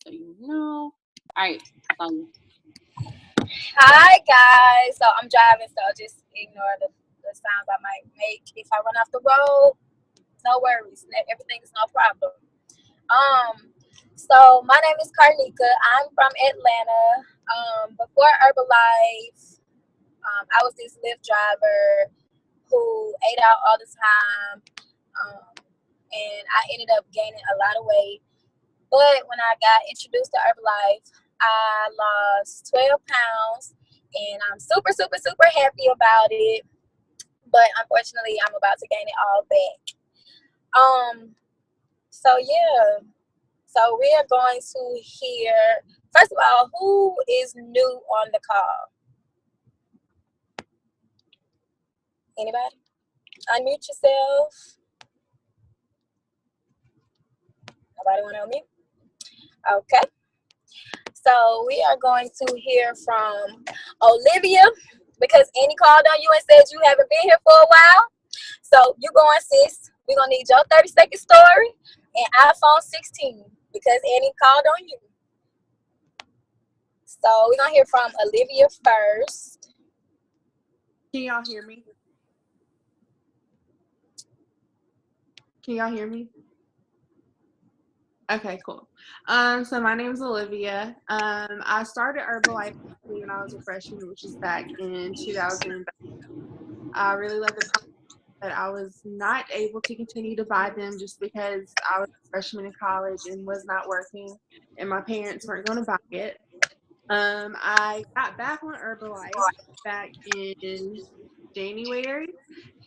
so you know. All right. Hi guys. So I'm driving, so just ignore the sounds I might make. If I run off the road, no worries. Everything is no problem. So my name is Karnika. I'm from Atlanta. Before Herbalife, I was this Lyft driver who ate out all the time. And I ended up gaining a lot of weight. But when I got introduced to Herbalife, I lost 12 pounds, and I'm super, super, super happy about it. But unfortunately, I'm about to gain it all back. So yeah. So we are going to hear, first of all, who is new on the call? Anybody? Unmute yourself. Nobody want to unmute? Okay. So we are going to hear from Olivia, because Annie called on you and said you haven't been here for a while. So you going, sis. We're going to need your 30-second story and iPhone 16 because Annie called on you. So we're going to hear from Olivia first. Can y'all hear me? Can y'all hear me? Okay, cool. So my name is Olivia. I started Herbalife when I was a freshman, which is back in 2000. I really loved the product, but I was not able to continue to buy them just because I was a freshman in college and was not working, and my parents weren't going to buy it. I got back on Herbalife back in January,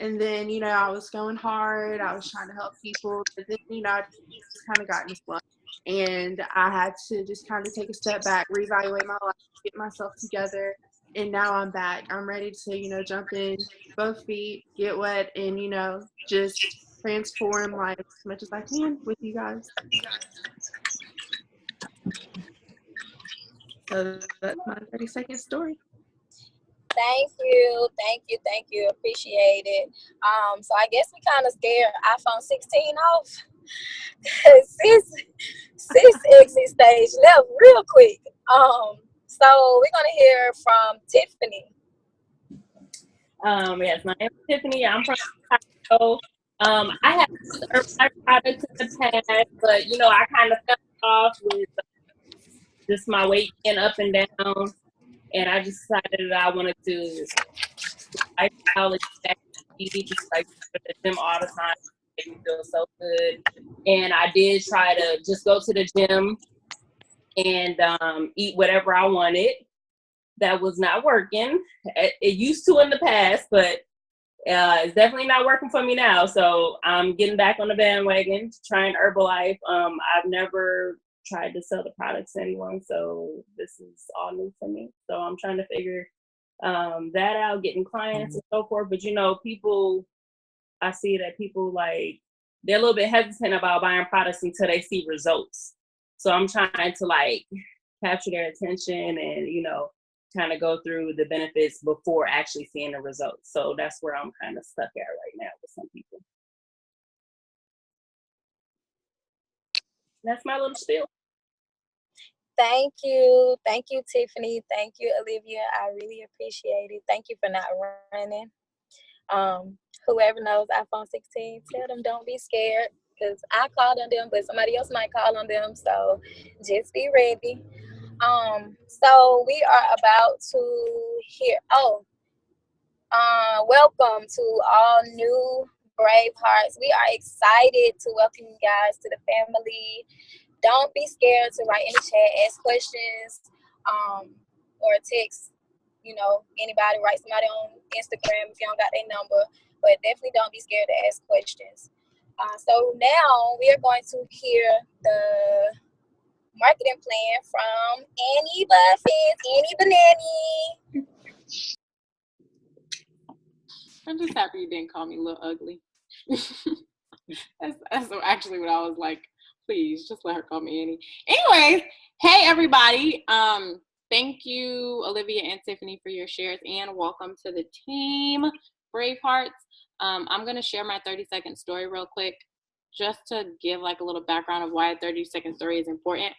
and then I was going hard. I was trying to help people, but then I just kind of got in a slump, and I had to just kind of take a step back, reevaluate my life, get myself together, and now I'm back. I'm ready to jump in both feet, get wet, and just transform life as much as I can with you guys. So that's my 30-second story. Thank you. Appreciate it. So I guess we kind of scared iPhone 16 off. sis exit stage left real quick. So we're gonna hear from Tiffany. Yes, my name is Tiffany. I'm from Chicago. I have Herbalife products in the past, but I kind of fell off with just my weight getting up and down, and I just decided that I wanted to lifestyle just like go to the gym all the time. It made me feel so good, and I did try to just go to the gym and eat whatever I wanted. That was not working. It used to in the past, but it's definitely not working for me now. So I'm getting back on the bandwagon, trying Herbalife. I've never tried to sell the products to anyone, so this is all new for me. So I'm trying to figure that out, getting clients and so forth. But I see that people they're a little bit hesitant about buying products until they see results. So I'm trying to capture their attention and kind of go through the benefits before actually seeing the results. So that's where I'm kind of stuck at right now with some people. That's my little spiel. Thank you, Tiffany. Thank you, Olivia. I really appreciate it. Thank you for not running. Whoever knows iPhone 16, tell them don't be scared, because I called on them, but somebody else might call on them. So just be ready. So we are about to hear. Welcome to all new Bravehearts. We are excited to welcome you guys to the family. Don't be scared to write in the chat, ask questions, or text. Anybody, write somebody on Instagram if you don't got their number. But definitely don't be scared to ask questions. So now we are going to hear the marketing plan from Annie Buffett, Annie Banani. I'm just happy you didn't call me Little Ugly. that's actually what I was like. Please, just let her call me Annie. Anyways, hey everybody. Thank you, Olivia and Tiffany, for your shares, and welcome to the team, Bravehearts. I'm gonna share my 30-second story real quick. just to give like a little background of why a 30-second story is important.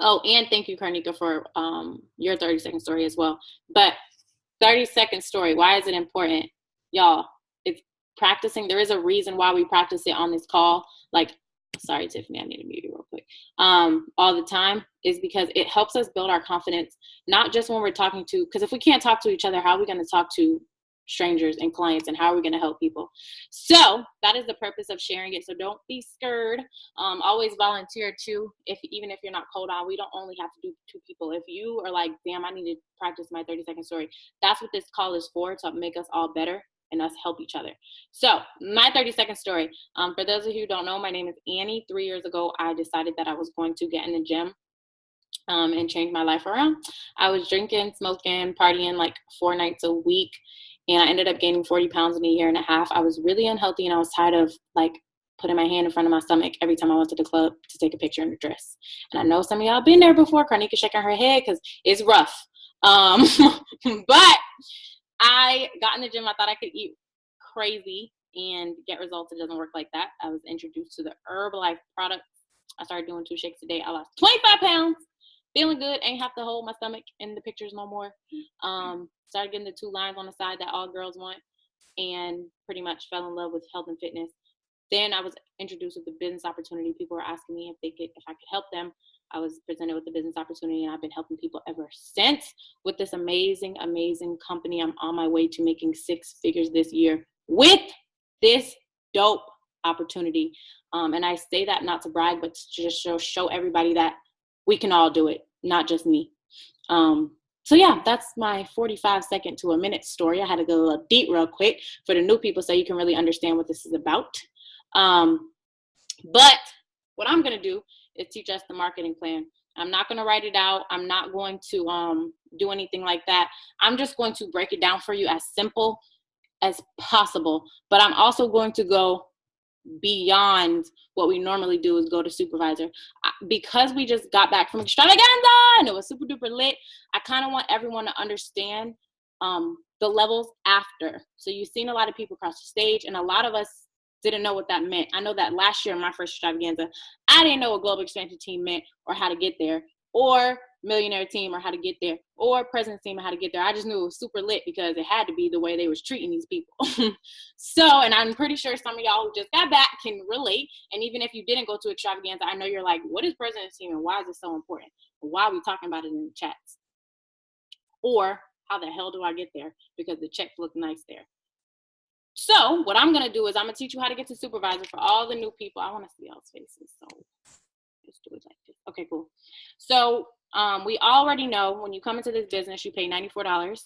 Oh, and thank you, Karnika, for your 30-second story as well. But 30-second story, why is it important? Y'all, it's practicing. There is a reason why we practice it on this call. Like, sorry, Tiffany, I need to mute you real quick. All the time is because it helps us build our confidence, not just when we're talking to, because if we can't talk to each other, how are we going to talk to strangers and clients, and how are we going to help people? So that is the purpose of sharing it. So don't be scared. Always volunteer too. Even if you're not called on, we don't only have to do 2 people. If you are like, damn, I need to practice my 30-second story, that's what this call is for, to make us all better and us help each other. So my 30-second story, for those of you who don't know, my name is Annie. 3 years ago, I decided that I was going to get in the gym and change my life around. I was drinking, smoking, partying like 4 nights a week, and I ended up gaining 40 pounds in a year and a half. I was really unhealthy, and I was tired of like putting my hand in front of my stomach every time I went to the club to take a picture in a dress. And I know some of y'all been there before. Karnika shaking her head because it's rough. But I got in the gym. I thought I could eat crazy and get results. It doesn't work like that. I was introduced to the Herbalife products. I started doing 2 shakes a day. I lost 25 pounds. Feeling good. Ain't have to hold my stomach in the pictures no more. Started getting the 2 lines on the side that all girls want, and pretty much fell in love with health and fitness. Then I was introduced with the business opportunity. People were asking me if I could help them. I was presented with the business opportunity, and I've been helping people ever since with this amazing, amazing company. I'm on my way to making 6 figures this year with this dope opportunity. And I say that not to brag, but to just show everybody that we can all do it, not just me. So yeah, that's my 45-second to a minute story. I had to go a little deep real quick for the new people so you can really understand what this is about. But what I'm going to do is teach us the marketing plan. I'm not going to write it out. I'm not going to do anything like that. I'm just going to break it down for you as simple as possible. But I'm also going to go beyond what we normally do, is go to supervisor. Because we just got back from extravaganza and it was super duper lit, I kind of want everyone to understand the levels after. So you've seen a lot of people across the stage, and a lot of us didn't know what that meant. I know that last year in my first extravaganza, I didn't know what global expansion team meant or how to get there, or millionaire team or how to get there, or president's team or how to get there. I just knew it was super lit because it had to be the way they was treating these people. So, and I'm pretty sure some of y'all who just got back can relate. And even if you didn't go to extravaganza, I know you're like, what is president's team and why is it so important? Why are we talking about it in the chats? Or how the hell do I get there? Because the checks look nice there. So what I'm going to do is I'm going to teach you how to get to supervisor for all the new people. I want to see y'all's faces. So let's do it like this. Okay, cool. So we already know when you come into this business, you pay $94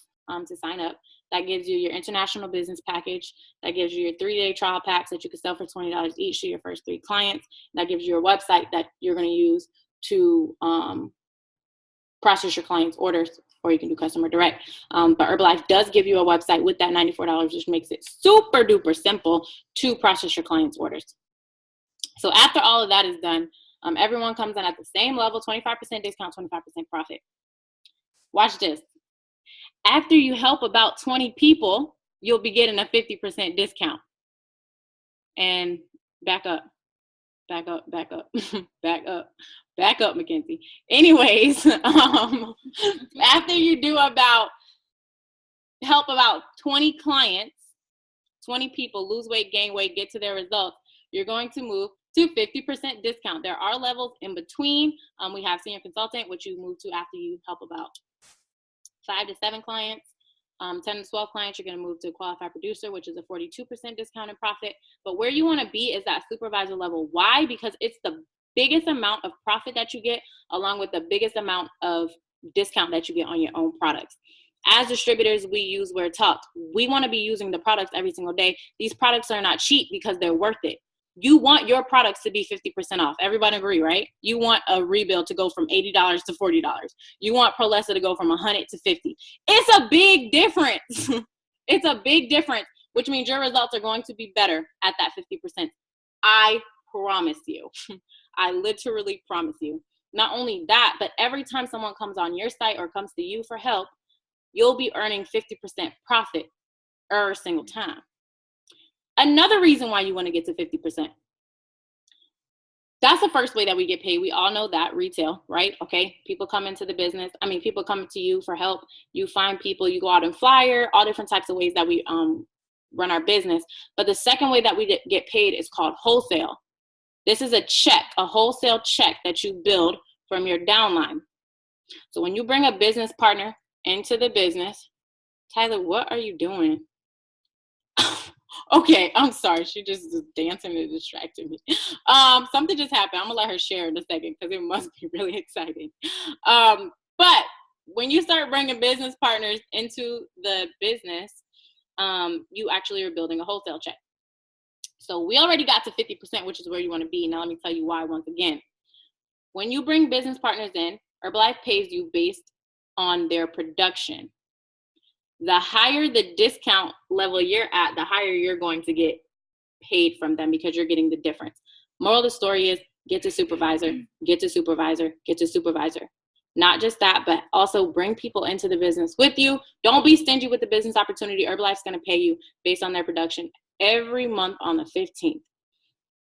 to sign up. That gives you your international business package. That gives you your 3-day trial packs that you can sell for $20 each to your first 3 clients. That gives you a website that you're going to use to process your clients' orders, or you can do customer direct. But Herbalife does give you a website with that $94, which makes it super duper simple to process your clients' orders. So after all of that is done, everyone comes in at the same level, 25% discount, 25% profit. Watch this. After you help about 20 people, you'll be getting a 50% discount. And back up, back up, back up, back up, back up, Mackenzie. Anyways, after you do help about 20 clients, 20 people lose weight, gain weight, get to their results, you're going to move to 50% discount. There are levels in between. We have senior consultant, which you move to after you help about 5 to 7 clients. 10 to 12 clients, you're going to move to qualified producer, which is a 42% discount in profit. But where you want to be is that supervisor level. Why? Because it's the biggest amount of profit that you get, along with the biggest amount of discount that you get on your own products. As distributors, we use We're Taught. We want to be using the products every single day. These products are not cheap because they're worth it. You want your products to be 50% off. Everybody agree, right? You want a rebuild to go from $80 to $40. You want Prolessa to go from 100 to 50. It's a big difference. It's a big difference, which means your results are going to be better at that 50%. I promise you. I literally promise you. Not only that, but every time someone comes on your site or comes to you for help, you'll be earning 50% profit every single time. Another reason why you want to get to 50%. That's the first way that we get paid. We all know that, retail, right? Okay, people come into the business. I mean, people come to you for help. You find people, you go out and flyer, all different types of ways that we run our business. But the second way that we get paid is called wholesale. This is a check, a wholesale check that you build from your downline. So when you bring a business partner into the business, Tyler, what are you doing? Okay, I'm sorry. She just is dancing and distracted me. Something just happened. I'm gonna let her share in a second because it must be really exciting. But when you start bringing business partners into the business, you actually are building a wholesale check. So we already got to 50%, which is where you want to be. Now let me tell you why once again. When you bring business partners in, Herbalife pays you based on their production. The higher the discount level you're at, the higher you're going to get paid from them because you're getting the difference. Moral of the story is get to supervisor, get to supervisor, get to supervisor. Not just that, but also bring people into the business with you. Don't be stingy with the business opportunity. Herbalife's going to pay you based on their production every month on the 15th.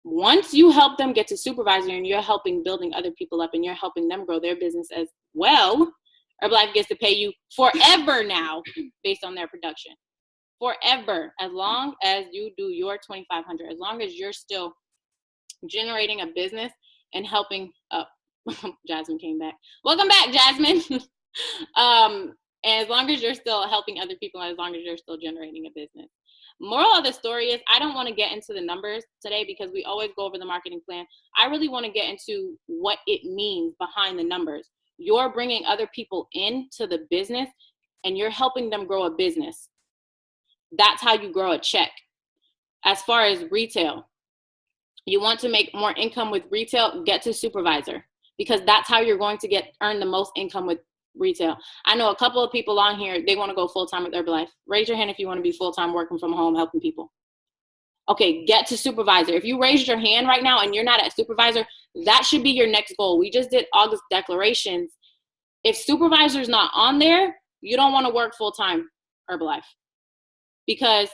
Once you help them get to supervisor and you're helping building other people up and you're helping them grow their business as well, Herbalife gets to pay you forever now based on their production. Forever, as long as you do your 2,500, as long as you're still generating a business and helping up. Jasmine came back. Welcome back, Jasmine. And as long as you're still helping other people, as long as you're still generating a business. Moral of the story is I don't want to get into the numbers today because we always go over the marketing plan. I really want to get into what it means behind the numbers. You're bringing other people into the business and you're helping them grow a business. That's how you grow a check. As far as retail, you want to make more income with retail, get to supervisor, because that's how you're going to earn the most income with retail. I know a couple of people on here, they want to go full-time with Herbalife. Raise your hand if you want to be full-time working from home, helping people. Okay, get to supervisor. If you raised your hand right now and you're not at supervisor, that should be your next goal. We just did August declarations. If supervisor's not on there, you don't want to work full-time Herbalife, because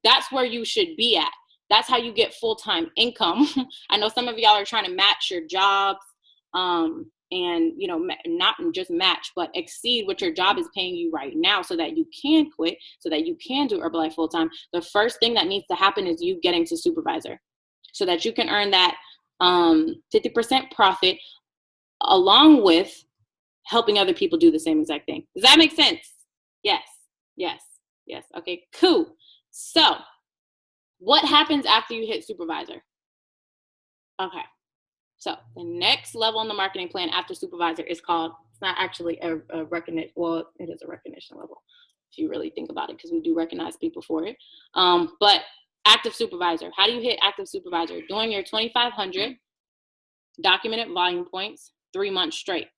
that's where you should be at. That's how you get full-time income. I know some of y'all are trying to match your jobs, and not just match, but exceed what your job is paying you right now so that you can quit, so that you can do Herbalife full-time. The first thing that needs to happen is you getting to supervisor so that you can earn that 50% profit along with helping other people do the same exact thing. Does that make sense? Yes. Okay, cool. So what happens after you hit supervisor? Okay. So the next level on the marketing plan after supervisor is called, it's not actually a recognition, well, it is a recognition level if you really think about it, because we do recognize people for it. But active supervisor, how do you hit active supervisor? Doing your 2,500 documented volume points 3 months straight.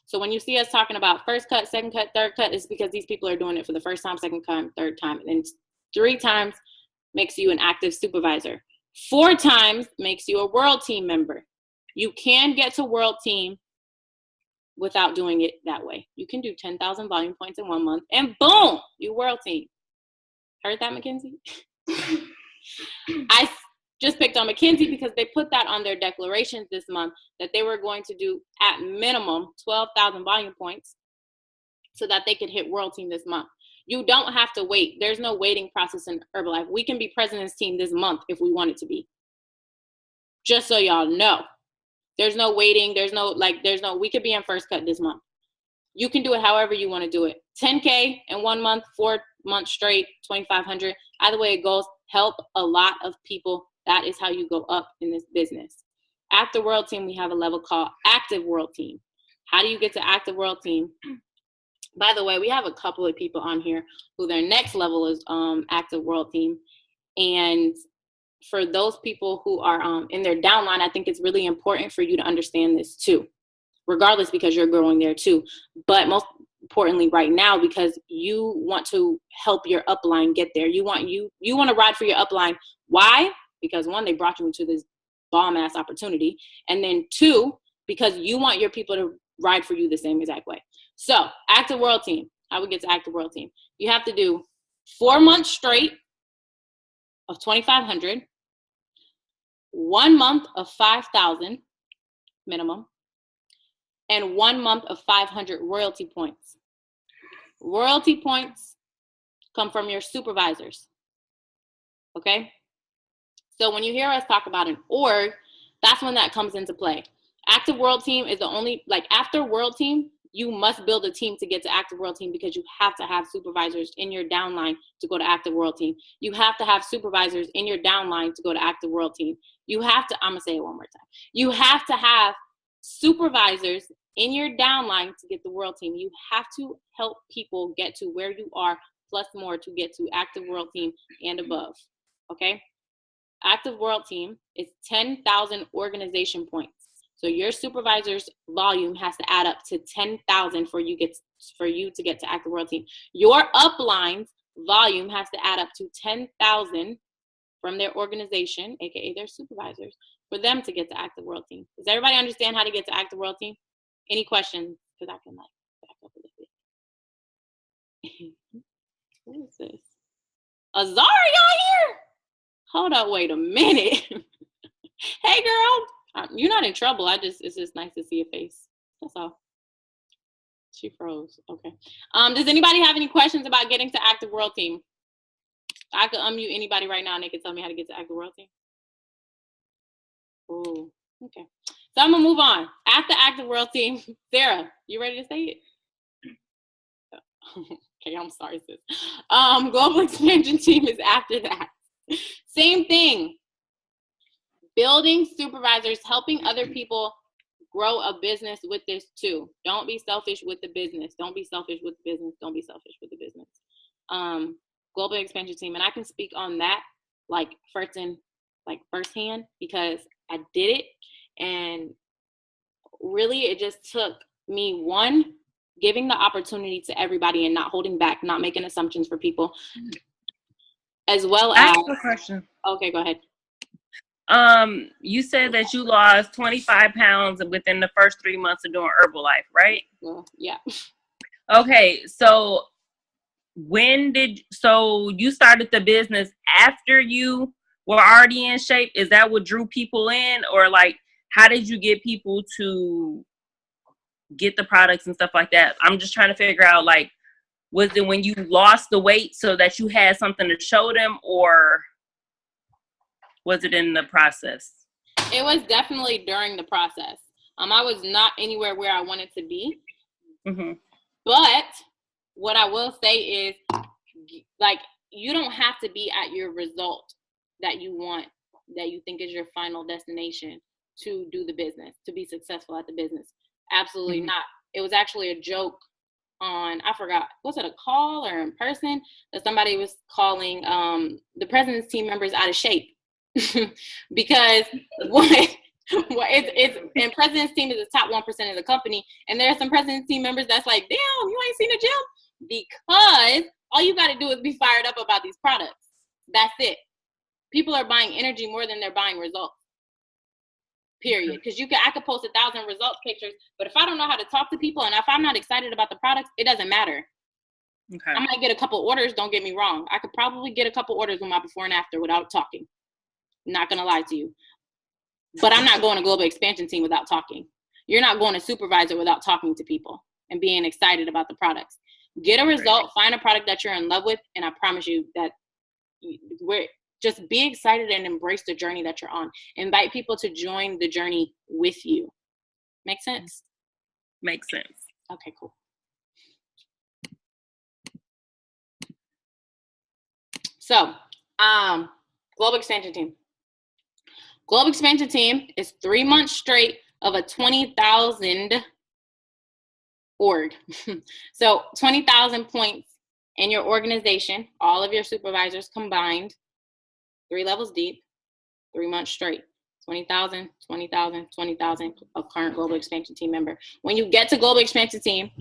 So when you see us talking about first cut, second cut, third cut, it's because these people are doing it for the first time, second time, third time. And then 3 times makes you an active supervisor. 4 times makes you a world team member. You can get to world team without doing it that way. You can do 10,000 volume points in 1 month and boom, you world team. Heard that, Mackenzie? I just picked on Mackenzie because they put that on their declarations this month that they were going to do at minimum 12,000 volume points so that they could hit world team this month. You don't have to wait. There's no waiting process in Herbalife. We can be president's team this month if we want it to be. Just so y'all know. There's no waiting. We could be in first cut this month. You can do it however you want to do it. 10K in 1 month, 4 months straight, 2,500. Either way it goes, help a lot of people. That is how you go up in this business. After world team, we have a level called active world team. How do you get to active world team? By the way, we have a couple of people on here who their next level is active world team. And for those people who are in their downline, I think it's really important for you to understand this too, regardless, because you're growing there too. But most importantly right now, because you want to help your upline get there. You want to ride for your upline. Why? Because 1, they brought you into this bomb ass opportunity. And then 2, because you want your people to ride for you the same exact way. So active world team, how we get to active world team. You have to do 4 months straight of 2,500, 1 month of 5,000 minimum, and 1 month of 500 royalty points. Royalty points come from your supervisors. Okay? So when you hear us talk about an org, that's when that comes into play. Active World Team is the only, like after World Team, you must build a team to get to Active World Team because you have to have supervisors in your downline to go to Active World Team. You have to have supervisors in your downline to go to Active World Team. You have to, I'm gonna say it one more time. You have to have supervisors in your downline to get the World Team. You have to help people get to where you are, plus more to get to Active World Team and above, okay? Active World Team is 10,000 organization points. So your supervisor's volume has to add up to 10,000 for you to get to Active World Team. Your upline's volume has to add up to 10,000 from their organization, aka their supervisors, for them to get to Active World Team. Does everybody understand how to get to Active World Team? Any questions? Because I can like back up a little bit. What is this? Azari on here? Hold up, wait a minute. Hey girl, you're not in trouble. It's just nice to see your face. That's all. She froze. Okay. Does anybody have any questions about getting to Active World Team? I could unmute anybody right now and they can tell me how to get to Active World Team. Oh, okay. So I'm gonna move on. After Active World Team, Sarah, you ready to say it? Okay, I'm sorry, sis. Global Expansion Team is after that. Same thing. Building supervisors, helping other people grow a business with this too. Don't be selfish with the business. Don't be selfish with the business. Don't be selfish with the business. Global Expansion Team, and I can speak on that like firsthand because I did it, and really it just took me giving the opportunity to everybody and not holding back, not making assumptions for people, as well as. I have a question. Okay, go ahead. You said that you lost 25 pounds within the first 3 months of doing Herbalife, right? Well, yeah. Okay, so so you started the business after you were already in shape? Is that what drew people in, or like how did you get people to get the products and stuff like that? I'm just trying to figure out, like, was it when you lost the weight so that you had something to show them, or was it in the process? It was definitely during the process. I was not anywhere where I wanted to be. Mm-hmm. But what I will say is, like, you don't have to be at your result that you want, that you think is your final destination to do the business, to be successful at the business. Absolutely not. It was actually a joke on, I forgot, was it a call or in person, that somebody was calling the president's team members out of shape. Because it's and president's team is the top 1% of the company, and there are some president's team members that's like, damn, you ain't seen a gym, because all you got to do is be fired up about these products. That's it. People are buying energy more than they're buying results. Period. Because I could post 1,000 results pictures, but if I don't know how to talk to people and if I'm not excited about the products, it doesn't matter. Okay. I might get a couple orders. Don't get me wrong. I could probably get a couple orders with my before and after without talking. Not gonna lie to you, but I'm not going to Global Expansion Team without talking. You're not going to supervisor without talking to people and being excited about the products. Get a result, find a product that you're in love with, and I promise you that just be excited and embrace the journey that you're on. Invite people to join the journey with you. Make sense? Makes sense. Okay, cool. So, Global Expansion Team. Global Expansion Team is 3 months straight of a 20,000 org. So 20,000 points in your organization, all of your supervisors combined, 3 levels deep, 3 months straight. 20,000, 20,000, 20,000 of current Global Expansion Team member. When you get to Global Expansion Team,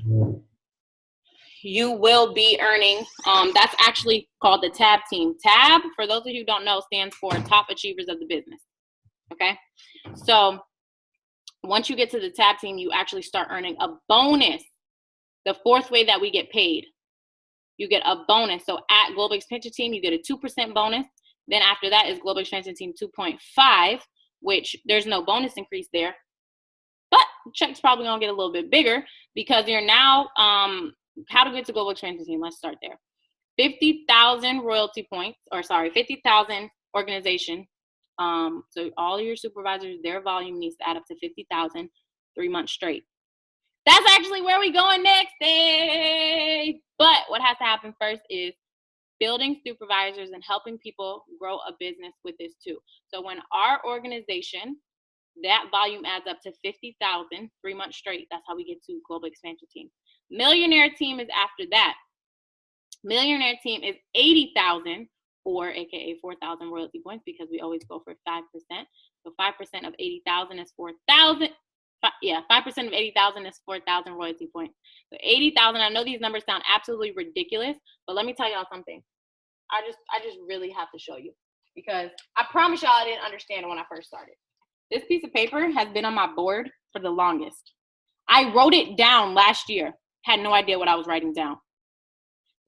you will be earning, that's actually called the TAB team. TAB, for those of you who don't know, stands for Top Achievers of the Business. Okay, so once you get to the TAB team, you actually start earning a bonus. The 4th way that we get paid, you get a bonus. So at Global Expansion Team, you get a 2% bonus. Then after that is Global Expansion Team 2.5, which there's no bonus increase there. But check's probably going to get a little bit bigger because you're now, how to get to Global Expansion Team. Let's start there. 50,000 royalty points, 50,000 organization. So all your supervisors, their volume needs to add up to 50,000 3 months straight. That's actually where we going next. Hey! But what has to happen first is building supervisors and helping people grow a business with this too. So when our organization, that volume adds up to 50,000 3 months straight, that's how we get to Global Expansion Team. Millionaire Team is after that. Millionaire Team is 80,000 or AKA 4,000 royalty points because we always go for 5%. So 5% of 80,000 is 4,000. Yeah, 5% of 80,000 is 4,000 royalty points. So 80,000, I know these numbers sound absolutely ridiculous, but let me tell y'all something. I just really have to show you because I promise y'all I didn't understand it when I first started. This piece of paper has been on my board for the longest. I wrote it down last year, had no idea what I was writing down.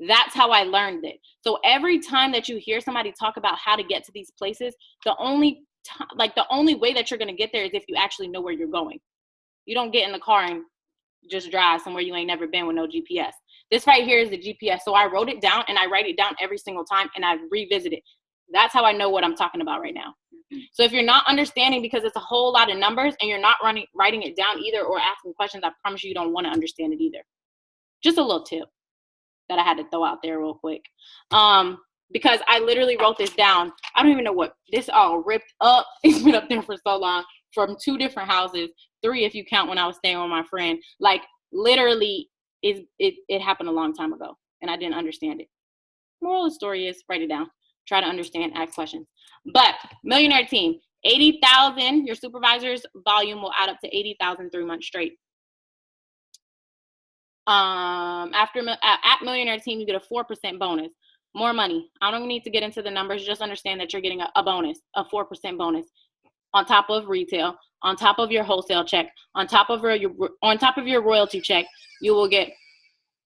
That's how I learned it. So every time that you hear somebody talk about how to get to these places, the only way that you're going to get there is if you actually know where you're going. You don't get in the car and just drive somewhere you ain't never been with no GPS. This right here is the GPS. So I wrote it down and I write it down every single time and I revisit it. That's how I know what I'm talking about right now. So if you're not understanding because it's a whole lot of numbers and you're not writing it down either or asking questions, I promise you don't want to understand it either. Just a little tip that I had to throw out there real quick. Because I literally wrote this down. I don't even know what this all ripped up. It's been up there for so long from 2 different houses, 3 if you count when I was staying with my friend. Like literally it happened a long time ago and I didn't understand it. Moral of the story is write it down. Try to understand, ask questions. But Millionaire Team, 80,000, your supervisor's volume will add up to 80,000 3 months straight. At Millionaire Team, you get a 4% bonus. More money. I don't need to get into the numbers. Just understand that you're getting a bonus, a 4% bonus on top of retail, on top of your wholesale check, on top of your royalty check. You will get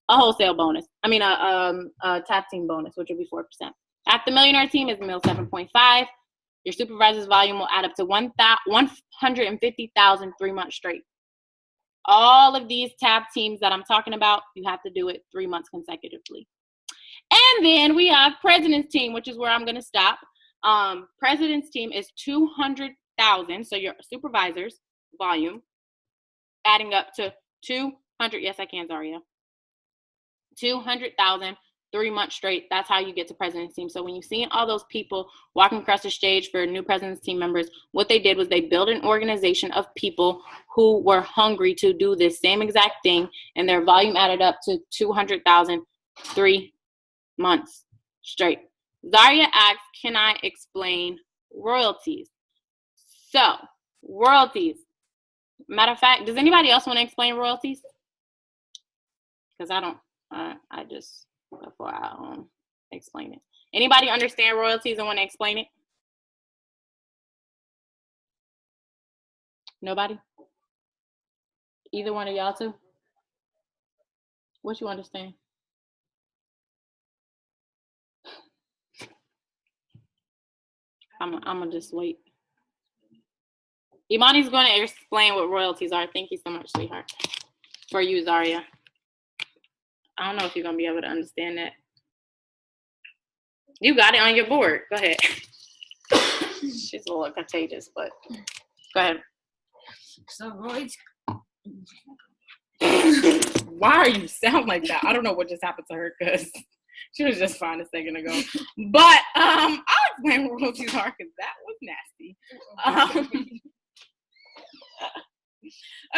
a wholesale bonus. I mean, a tap team bonus, which will be 4%. At the Millionaire Team is Mill 7.5. Your supervisor's volume will add up to 150,000 3 months straight. All of these tab teams that I'm talking about, you have to do it 3 months consecutively. And then we have President's Team, which is where I'm going to stop. President's Team is 200,000. So your supervisor's volume adding up to 200. Yes, I can, Zaria. 200,000 3 months straight. That's how you get to President's Team. So when you see all those people walking across the stage for new President's Team members, what they did was they built an organization of people who were hungry to do this same exact thing, and their volume added up to 200,000 3 months straight. Zaria asks, can I explain royalties? So royalties. Matter of fact, does anybody else want to explain royalties? Because I don't. I just before I explain it. Anybody understand royalties and want to explain it? Nobody? Either one of y'all two? What you understand? I'm gonna just wait. Imani's going to explain what royalties are. Thank you so much, sweetheart. For you, Zaria. I don't know if you're going to be able to understand that. You got it on your board. Go ahead. She's a little contagious, but go ahead. So, Royce. Why are you sound like that? I don't know what just happened to her because she was just fine a second ago. But I'll explain what royalties are because that was nasty.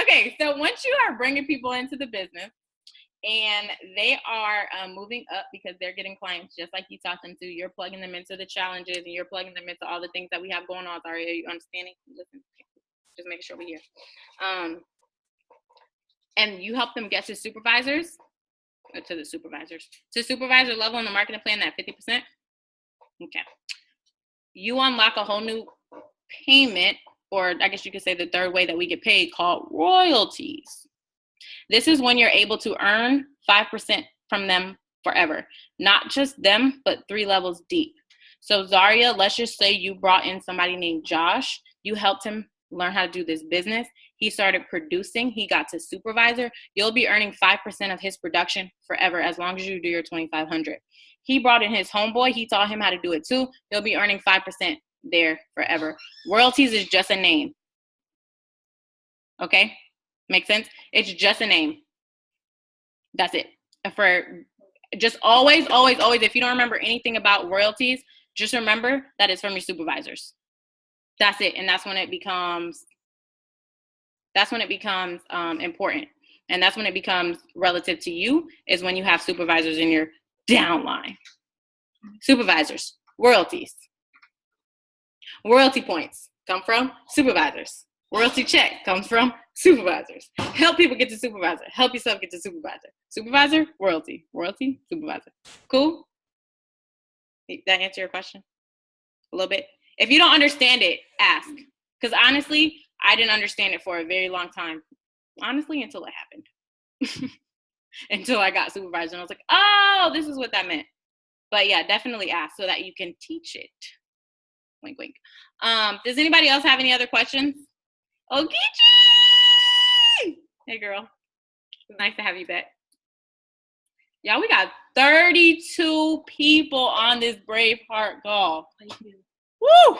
Okay, so once you are bringing people into the business, and they are moving up because they're getting clients just like you taught them to. You're plugging them into the challenges and you're plugging them into all the things that we have going on. Sorry, are you understanding? Listen, just making sure we're here. And you help them get to supervisors, to supervisor level in the marketing plan, that 50%. Okay. You unlock a whole new payment, or I guess you could say the third way that we get paid, called royalties. This is when you're able to earn 5% from them forever. Not just them, but 3 levels deep. So Zaria, let's just say you brought in somebody named Josh. You helped him learn how to do this business. He started producing. He got to supervisor. You'll be earning 5% of his production forever as long as you do your 2,500. He brought in his homeboy. He taught him how to do it too. You'll be earning 5% there forever. Royalties is just a name. Okay? Make sense? It's just a name. That's it. For just always, if you don't remember anything about royalties, just remember that it's from your supervisors. That's it. And that's when it becomes important. And that's when it becomes relative to you, is when you have supervisors in your downline. Supervisors, royalties. Royalty points come from supervisors. Royalty check comes from supervisors. Help people get to supervisor. Help yourself get to supervisor. Supervisor, royalty. Royalty, supervisor. Cool? Did that answer your question? A little bit? If you don't understand it, ask. Because honestly, I didn't understand it for a very long time. Honestly, until it happened. Until I got supervisor. And I was like, oh, this is what that meant. But yeah, definitely ask so that you can teach it. Wink, wink. Does anybody else have any other questions? Oh, Geechee! Hey, girl. It's nice to have you back. Y'all, we got 32 people on this Braveheart call. Woo!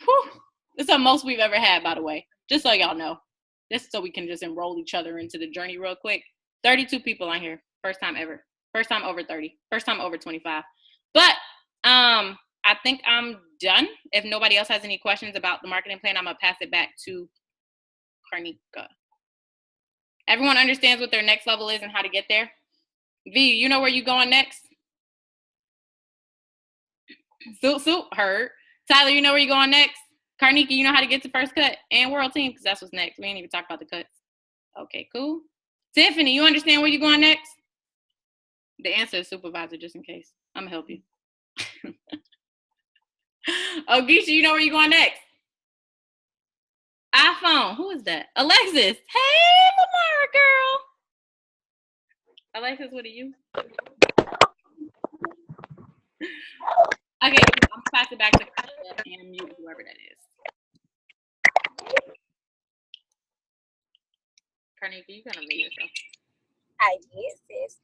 Woo! It's the most we've ever had, by the way. Just so y'all know. Just so we can just enroll each other into the journey real quick. 32 people on here. First time ever. First time over 30. First time over 25. But I think I'm done. If nobody else has any questions about the marketing plan, I'm going to pass it back to Karnika. Everyone understands what their next level is and how to get there? V, you know where you going next? Soup, heard. Tyler, you know where you going next? Karnika, you know how to get to first cut and world team? Because that's what's next. We ain't even talk about the cuts. Okay, cool. Tiffany, you understand where you going next? The answer is supervisor, just in case. I'm going to help you. Oh, Geisha, you know where you going next? iPhone. Who is that? Alexis. Hey, Lamara girl. Alexis, what are you? Okay, I'm going to pass it back to Karnika and mute whoever that is. Karnika, you got to mute yourself. I did, sis.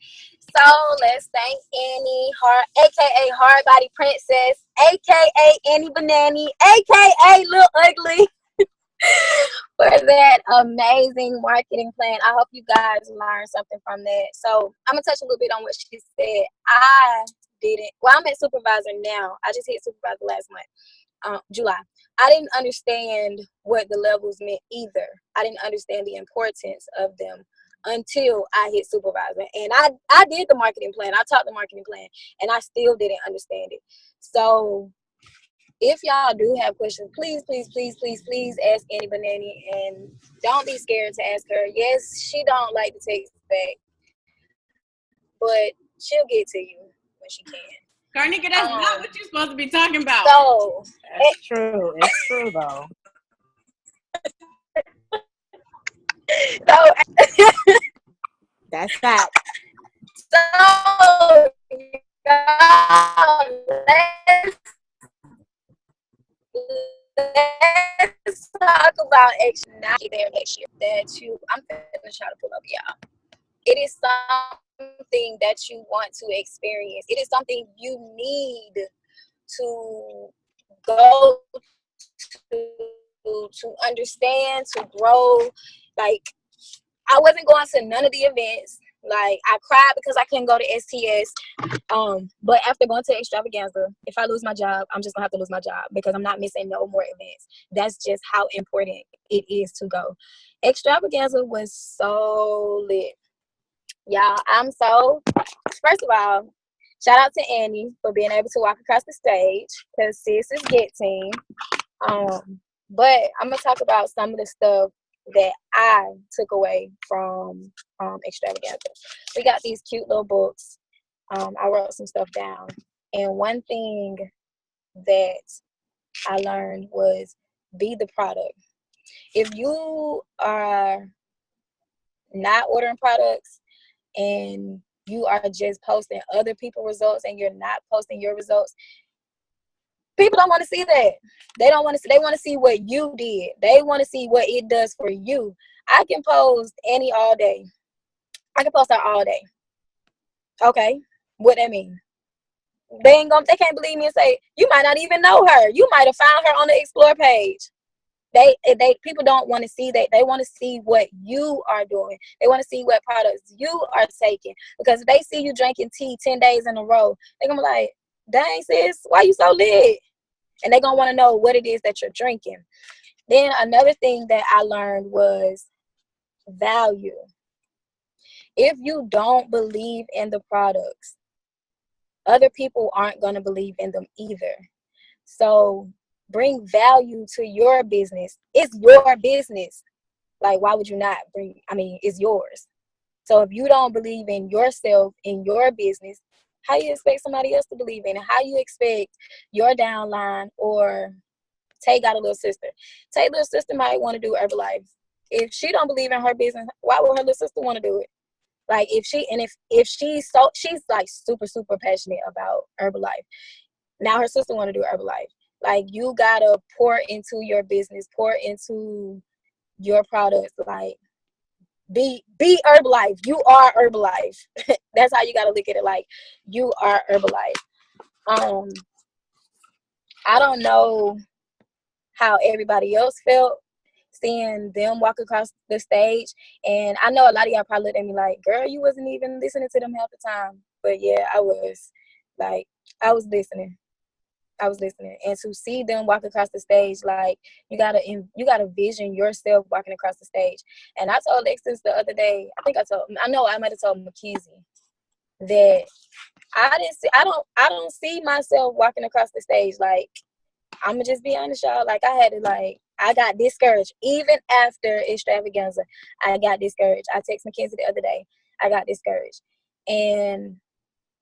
So let's thank Annie, aka Hard Body Princess, aka Annie Banani, aka Lil Ugly, for that amazing marketing plan. I hope you guys learned something from that. So I'm gonna touch a little bit on what she said. I'm at supervisor now. I just hit supervisor last month, July. I didn't understand what the levels meant either. I didn't understand the importance of them until I hit supervisor. And I did the marketing plan. I taught the marketing plan, and I still didn't understand it. So if y'all do have questions, please ask Annie Banani, and don't be scared to ask her. Yes, she don't like to text back, but she'll get to you when she can. Karnika, that's not what you're supposed to be talking about. So that's true. It's true though. So that's fact. So let's talk about extra there next year I'm gonna try to pull up, y'all. It is something that you want to experience. It is something you need to go to understand, to grow. Like, I wasn't going to none of the events. Like, I cried because I couldn't go to STS. But after going to Extravaganza, if I lose my job, I'm just gonna have to lose my job because I'm not missing no more events. That's just how important it is to go. Extravaganza was so lit. Y'all, first of all, shout out to Annie for being able to walk across the stage because sis is Get Team. But I'm gonna talk about some of the stuff that I took away from Extravaganza. We got these cute little books. I wrote some stuff down, and one thing that I learned was be the product. If you are not ordering products and you are just posting other people's results and you're not posting your results, People don't want to see that. They don't want to see. They want to see what you did. They want to see what it does for you. I can post Annie all day. I can post her all day. Okay, what that mean? They can't believe me and say you might not even know her. You might have found her on the explore page. They people don't want to see that. They want to see what you are doing. They want to see what products you are taking. Because if they see you drinking tea 10 days in a row, they're gonna be like, dang sis, why you so lit? And they're gonna want to know what it is that you're drinking. Then another thing that I learned was value. If you don't believe in the products, other people aren't going to believe in them either. So bring value to your business. It's your business. Like, why would you not it's yours. So if you don't believe in yourself, in your business, how you expect somebody else to believe in it? How you expect your downline, or Tay got a little sister. Tay little sister might want to do Herbalife. If she don't believe in her business, why would her little sister want to do it? Like if she's like super passionate about Herbalife. Now her sister want to do Herbalife. Like, you gotta pour into your business, pour into your products. Like, be Herbalife. You are Herbalife. That's how you gotta look at it. Like, you are Herbalife. I don't know how everybody else felt seeing them walk across the stage. And I know a lot of y'all probably looked at me like, girl, you wasn't even listening to them half the time. But yeah, I was. Like, I was listening. And to see them walk across the stage, like, you gotta vision yourself walking across the stage. And I told Alexis the other day, I might have told McKeezy that I don't see myself walking across the stage. Like, I'm gonna just be honest, y'all. Like, I got discouraged even after Extravaganza. I got discouraged. I texted Mackenzie the other day. I got discouraged, and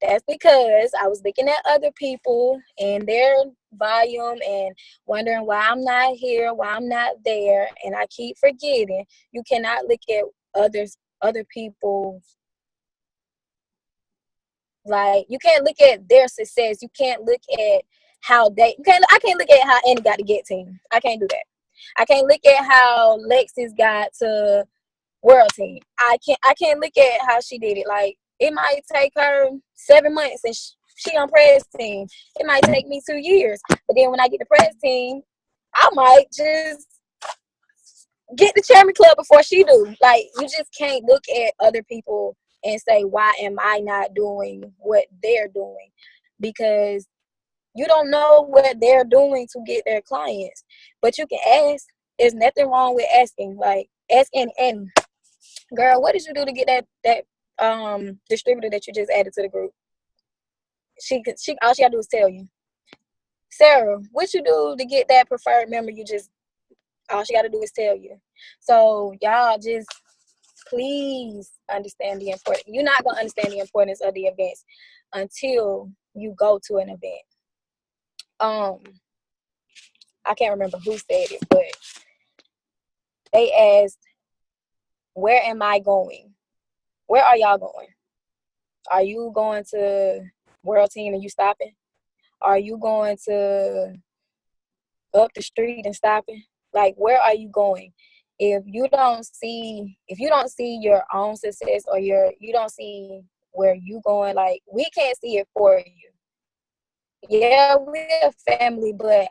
that's because I was looking at other people and their volume and wondering why I'm not here, why I'm not there, and I keep forgetting you cannot look at other people's. Like, you can't look at their success. You can't look at how I can't look at how Annie got to Get Team. I can't do that. I can't look at how Lexus got to World Team. I can't look at how she did it. Like, it might take her 7 months and she on press team. It might take me 2 years. But then when I get the press team, I might just get the chairman club before she do. Like, you just can't look at other people and say, why am I not doing what they're doing? Because you don't know what they're doing to get their clients. But you can ask. There's nothing wrong with asking. Like, ask Annie, girl, what did you do to get that distributor that you just added to the group? She all she gotta do is tell you. Sarah, what you do to get that preferred member? All she gotta do is tell you. So y'all just please understand the importance. You're not gonna understand the importance of the events until you go to an event. I can't remember who said it, but they asked, where am I going? Where are y'all going? Are you going to World Team and you stopping? Are you going to up the street and stopping? Like, where are you going? If you don't see your own success, or you don't see where you going, like, we can't see it for you. Yeah, we're a family, but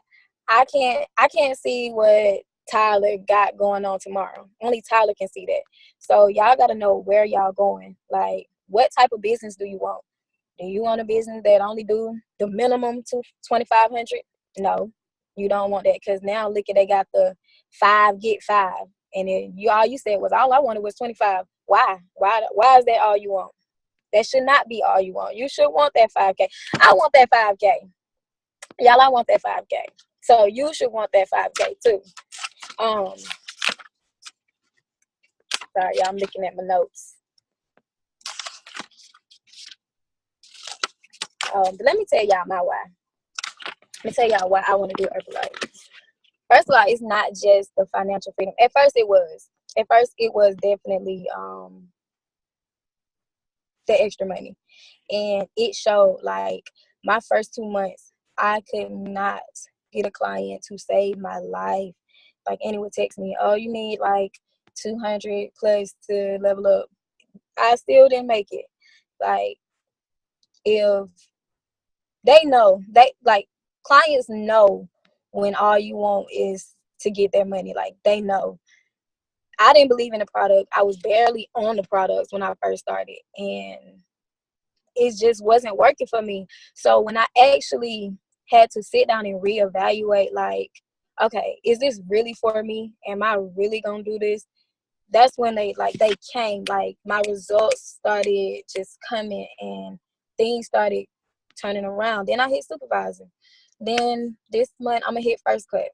I can't see what Tyler got going on tomorrow. Only Tyler can see that. So y'all gotta know where y'all going. Like, what type of business do you want? Do you want a business that only do the minimum to 2,500? No, you don't want that, because now look at, they got the 5 get 5, and then all you said was, all I wanted was 25. Why? Why is that all you want? That should not be all you want. You should want that 5K. I want that 5K. Y'all, I want that 5K. So you should want that 5K too. Sorry, y'all, I'm looking at my notes. But let me tell y'all my why. Let me tell y'all why I want to do Herbalife. First of all, it's not just the financial freedom. At first it was definitely the extra money. And it showed. Like, my first 2 months, I could not get a client to save my life. Like, and it would text me, oh, you need like 200 plus to level up. I still didn't make it. Like, if they know, they like, clients know when all you want is to get their money. Like, they know. I didn't believe in the product. I was barely on the products when I first started, and it just wasn't working for me. So when I actually had to sit down and reevaluate, like, okay, is this really for me? Am I really gonna do this? That's when they came. Like, my results started just coming, and things started turning around. Then I hit supervisor. Then this month I'm gonna hit first cut.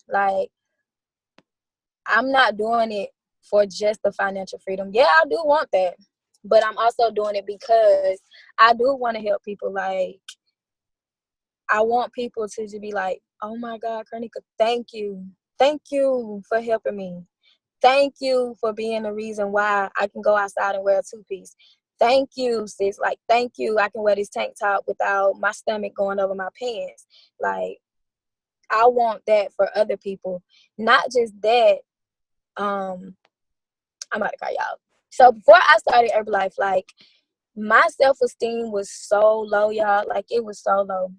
Like, I'm not doing it for just the financial freedom. Yeah, I do want that. But I'm also doing it because I do want to help people. Like, I want people to just be like, oh my God, Karnika, thank you. Thank you for helping me. Thank you for being the reason why I can go outside and wear a two-piece. Thank you, sis. Like, thank you. I can wear this tank top without my stomach going over my pants. Like, I want that for other people. Not just that. I'm about to call y'all. So before I started Herbalife, like, my self-esteem was so low, y'all. Like, it was so low.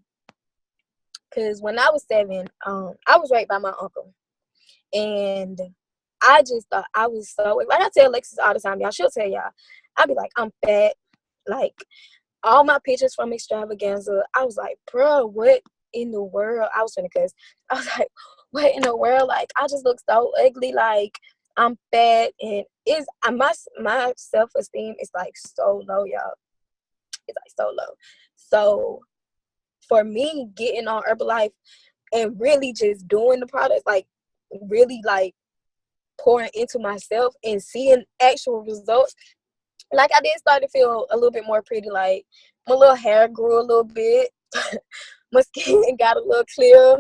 Because when I was 7, I was raped by my uncle. And I just thought I was so, like I tell Alexis all the time, y'all, she'll tell y'all, I'll be like, I'm fat. Like, all my pictures from extravaganza, I was like, bro, what in the world? I was finna cuss. I was like, what in the world? Like, I just look so ugly. Like, I'm fat, and my self-esteem is like so low, y'all. It's like so low. So for me, getting on Herbalife and really just doing the products, like, really like pouring into myself and seeing actual results, like, I did start to feel a little bit more pretty. Like, my little hair grew a little bit. My skin got a little clear.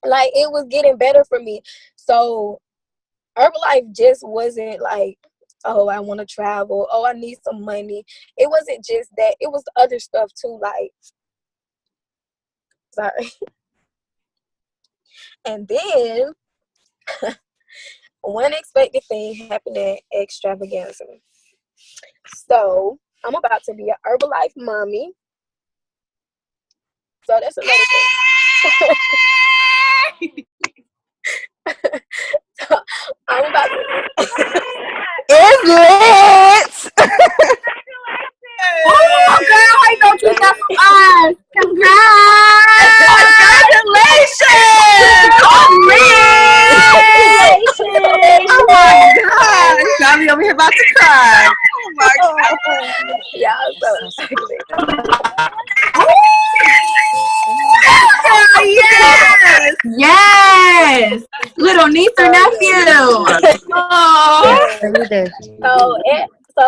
Like, it was getting better for me. So Herbalife just wasn't like, oh, I want to travel. Oh, I need some money. It wasn't just that. It was other stuff too. Like, sorry. And then one unexpected thing happened at Extravaganza. So I'm about to be an Herbalife mommy. So that's another thing. So I'm about to. It's lit. Oh, girl, I don't keep that from us. Congratulations! Oh my gosh. Gabby over here about to cry. Oh my God. Yeah, so ugly. yes! Yes! Little niece or nephew. Oh. So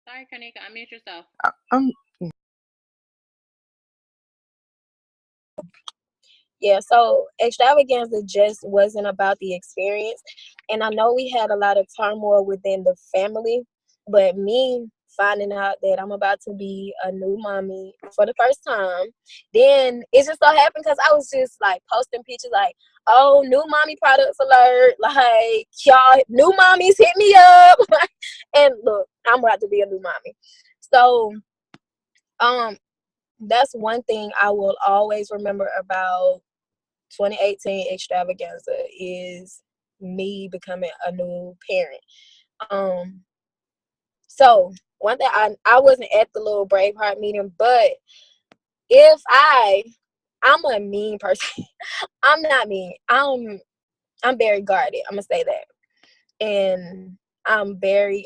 Sorry, Karnika, unmute yourself. Yeah, so Extravaganza just wasn't about the experience. And I know we had a lot of turmoil within the family, but me finding out that I'm about to be a new mommy for the first time, then it just so happened because I was just like posting pictures like, oh, new mommy products alert, like, y'all, new mommies hit me up. And look, I'm about to be a new mommy. So that's one thing I will always remember about 2018 Extravaganza is me becoming a new parent. So one thing, I wasn't at the little Braveheart meeting, but if I'm a mean person. I'm not mean. I'm very guarded. I'm gonna say that, and I'm very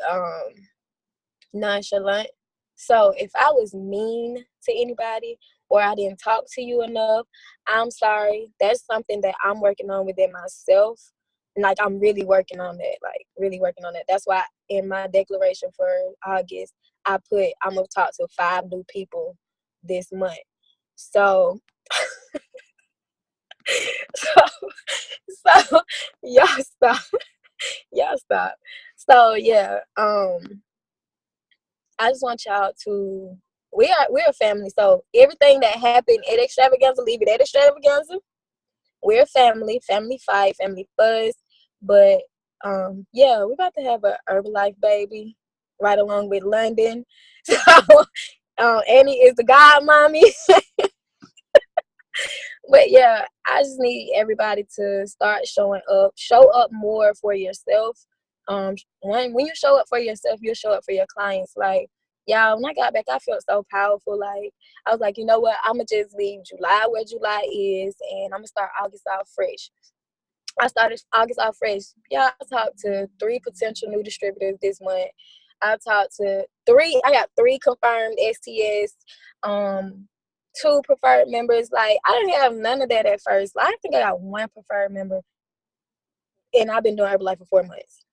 nonchalant. So if I was mean to anybody or I didn't talk to you enough, I'm sorry. That's something that I'm working on within myself. And like, I'm really working on that, like really working on that. That's why in my declaration for August, I put I'm gonna talk to 5 new people this month. So so y'all stop. Y'all stop. So yeah, I just want y'all to, we're a family, so everything that happened at Extravaganza, leave it at Extravaganza. We're a family, family fight, family fuzz. But yeah, we're about to have a Herbalife baby right along with London. So Annie is the god mommy. But yeah, I just need everybody to start showing up. Show up more for yourself. When you show up for yourself, you'll show up for your clients. Like, y'all, when I got back, I felt so powerful. Like, I was like, you know what? I'm gonna just leave July where July is, and I'm gonna start August out fresh. I started August off fresh. Yeah, I talked to 3 potential new distributors this month. I talked to 3. I got 3 confirmed STS. 2 preferred members. Like, I didn't have none of that at first. Like, I think I got 1 preferred member, and I've been doing Herbalife for 4 months.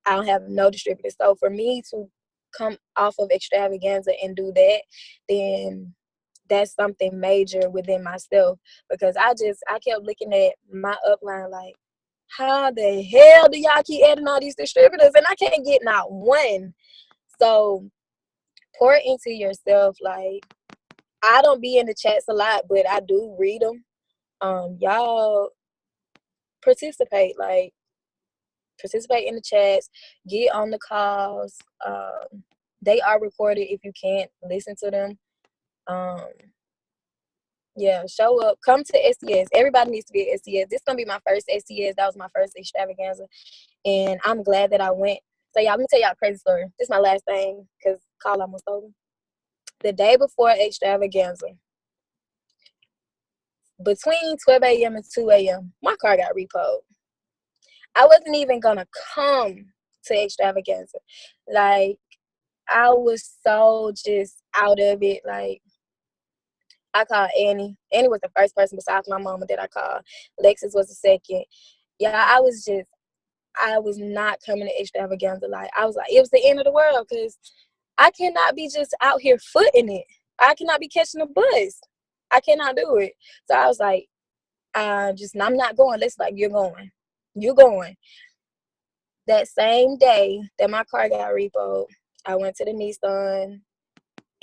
I don't have no distributors. So for me to come off of Extravaganza and do that, then that's something major within myself, because I kept looking at my upline like, how the hell do y'all keep adding all these distributors and I can't get not one? So pour into yourself. Like, I don't be in the chats a lot, but I do read them. Y'all participate. Like, participate in the chats. Get on the calls. They are recorded if you can't listen to them. Yeah, show up. Come to STS. Everybody needs to be at STS. This is gonna be my first STS. That was my first Extravaganza, and I'm glad that I went. So y'all, let me tell y'all a crazy story. This is my last thing, because call almost over. The day before Extravaganza, between 12 a.m. and 2 a.m., my car got repoed. I wasn't even gonna come to Extravaganza. Like, I was so just out of it. Like, I called Annie. Annie was the first person besides my mama that I called. Lexus was the second. Yeah, I was not coming to Extravaganza. Like, I was like, it was the end of the world, because I cannot be just out here footing it. I cannot be catching a bus. I cannot do it. So I was like, I'm not going. Let's, like, you're going. You're going. That same day that my car got repoed, I went to the Nissan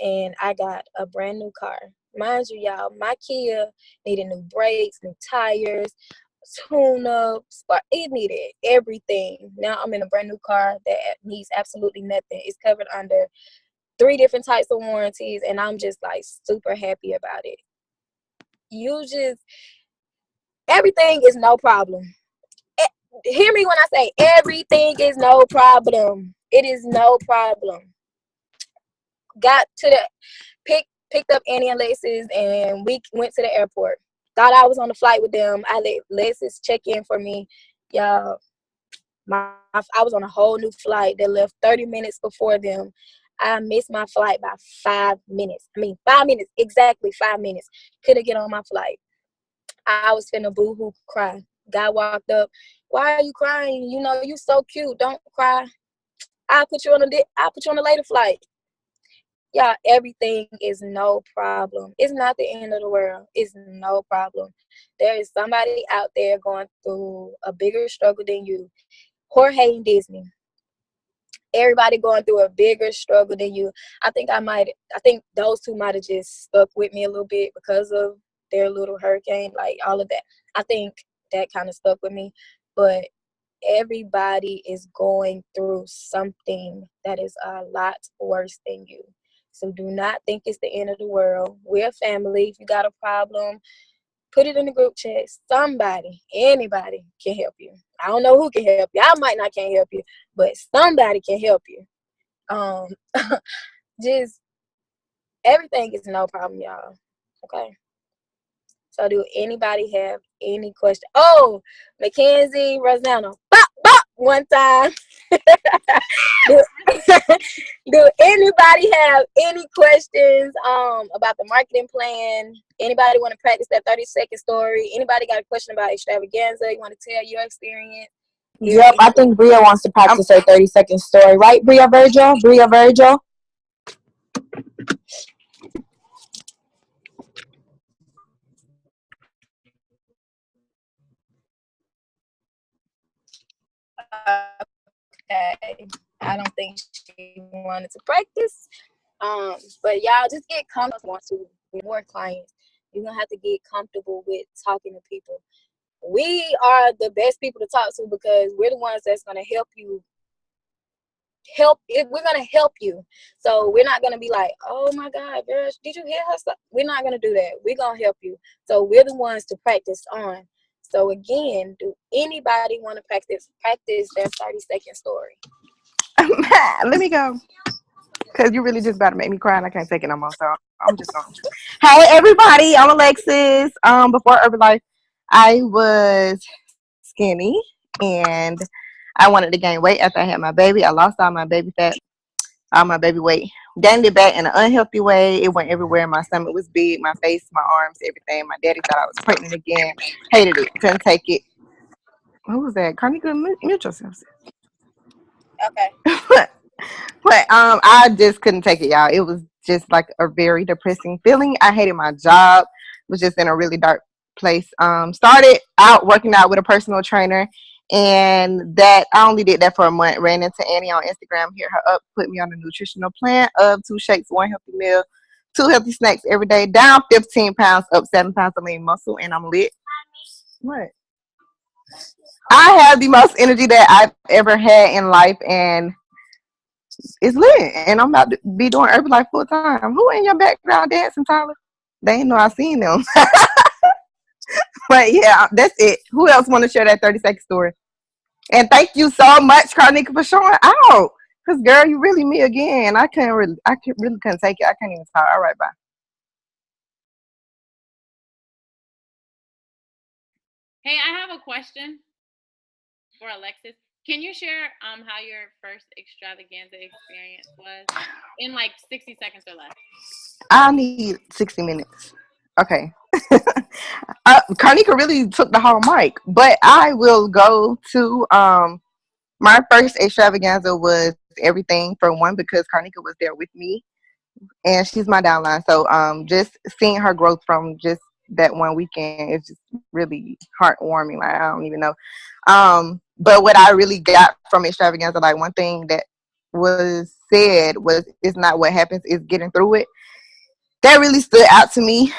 and I got a brand new car. Mind you, y'all, my Kia needed new brakes, new tires, tune-up, spark. It needed everything. Now I'm in a brand new car that needs absolutely nothing. It's covered under 3 different types of warranties, and I'm just, like, super happy about it. Everything is no problem. Hear me when I say everything is no problem. It is no problem. Got to the picked up Annie and Lexus, and we went to the airport. Thought I was on the flight with them. I let Lexus check in for me. Y'all, I was on a whole new flight that left 30 minutes before them. I missed my flight by 5 minutes. 5 minutes, exactly 5 minutes. Couldn't get on my flight. I was finna boo-hoo cry. Guy walked up. Why are you crying? You know, you so cute. Don't cry. I'll put you on a later flight. Yeah, everything is no problem. It's not the end of the world. It's no problem. There is somebody out there going through a bigger struggle than you. Jorge and Disney. Everybody going through a bigger struggle than you. I think those 2 might have just stuck with me a little bit because of their little hurricane, like all of that. I think that kind of stuck with me. But everybody is going through something that is a lot worse than you. So do not think it's the end of the world. We're family. If you got a problem, put it in the group chat. Somebody, anybody can help you. I don't know who can help you. I might not can help you, but somebody can help you. Just everything is no problem, y'all. Okay. So do anybody have any question? Oh, Mackenzie, Rosanna, bop, bop, one time. do, do anybody have any questions about the marketing plan? Anybody want to practice that 30-second story? Anybody got a question about Extravaganza? You want to tell your experience? Yep, I think Bria wants to practice her 30-second story. Right, Bria Virgil? Okay. I don't think she wanted to practice. But y'all just get comfortable. Want to with more clients, you're gonna have to get comfortable with talking to people. We are the best people to talk to because we're the ones that's gonna help you. We're gonna help you. So we're not gonna be like, oh my God, girl, did you hear her? We're not gonna do that. We're gonna help you. So we're the ones to practice on. So again, do anybody want to practice their 30-second story? Let me go. Because you really just about to make me cry and I can't take it no more. So I'm just going. Hey, everybody. I'm Alexis. Before Herbalife, I was skinny and I wanted to gain weight after I had my baby. I lost all my baby fat, all my baby weight. Gained it back in an unhealthy way. It went everywhere. My stomach was big, my face, my arms, everything. My daddy thought I was pregnant again. Hated it. Couldn't take it. Who was that? Carnica, mute yourself. Okay. But I just couldn't take it, y'all. It was just like a very depressing feeling. I hated my job. Was just in a really dark place. Started out working out with a personal trainer, and that I only did that for a month. Ran into Annie on Instagram, hit her up, put me on a nutritional plan of 2 shakes, 1 healthy meal, 2 healthy snacks every day. Down 15 pounds, up 7 pounds of lean muscle, and I'm lit. What? I have the most energy that I've ever had in life, and it's lit, and I'm about to be doing Herbalife full time. Who in your background dancing, Tyler? They ain't know I seen them. But yeah, that's it. Who else want to share that 30-second story? And thank you so much, Carnica, for showing out. Cause girl, you really me again. I really couldn't take it. I can't even talk. All right, bye. Hey, I have a question for Alexis. Can you share how your first extravaganza experience was in like 60 seconds or less? I'll need 60 minutes. Okay. Carnica really took the whole mic, but I will go to my first extravaganza was everything for one because Carnica was there with me and she's my downline. So just seeing her growth from just that one weekend is just really heartwarming. Like I don't even know. But what I really got from extravaganza, like one thing that was said was it's not what happens, it's getting through it. That really stood out to me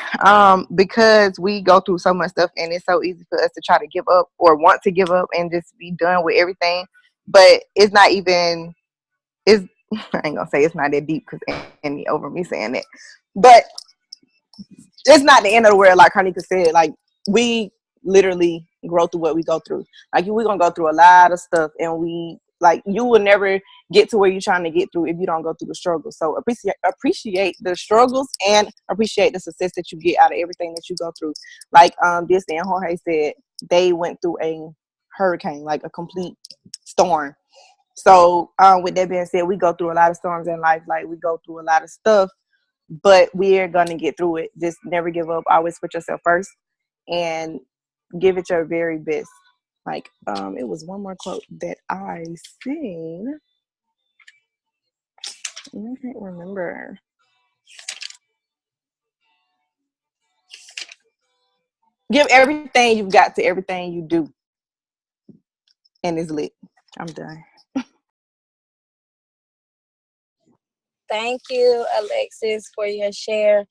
because we go through so much stuff and it's so easy for us to try to give up or want to give up and just be done with everything. But it's not even, it's, I ain't gonna say it's not that deep because Annie over me saying that. But it's not the end of the world, like Carnica said. Like we literally grow through what we go through. Like we're gonna go through a lot of stuff, and we like you will never get to where you're trying to get through if you don't go through the struggle. So appreciate the struggles and appreciate the success that you get out of everything that you go through. Like Disney and Jorge said, they went through a hurricane, like a complete storm. So with that being said, we go through a lot of storms in life. Like we go through a lot of stuff, but we're gonna get through it. Just never give up. Always put yourself first and give it your very best. Like it was one more quote that I seen. I can't remember. Give everything you've got to everything you do, and it's lit. I'm done. Thank you, Alexis, for your share.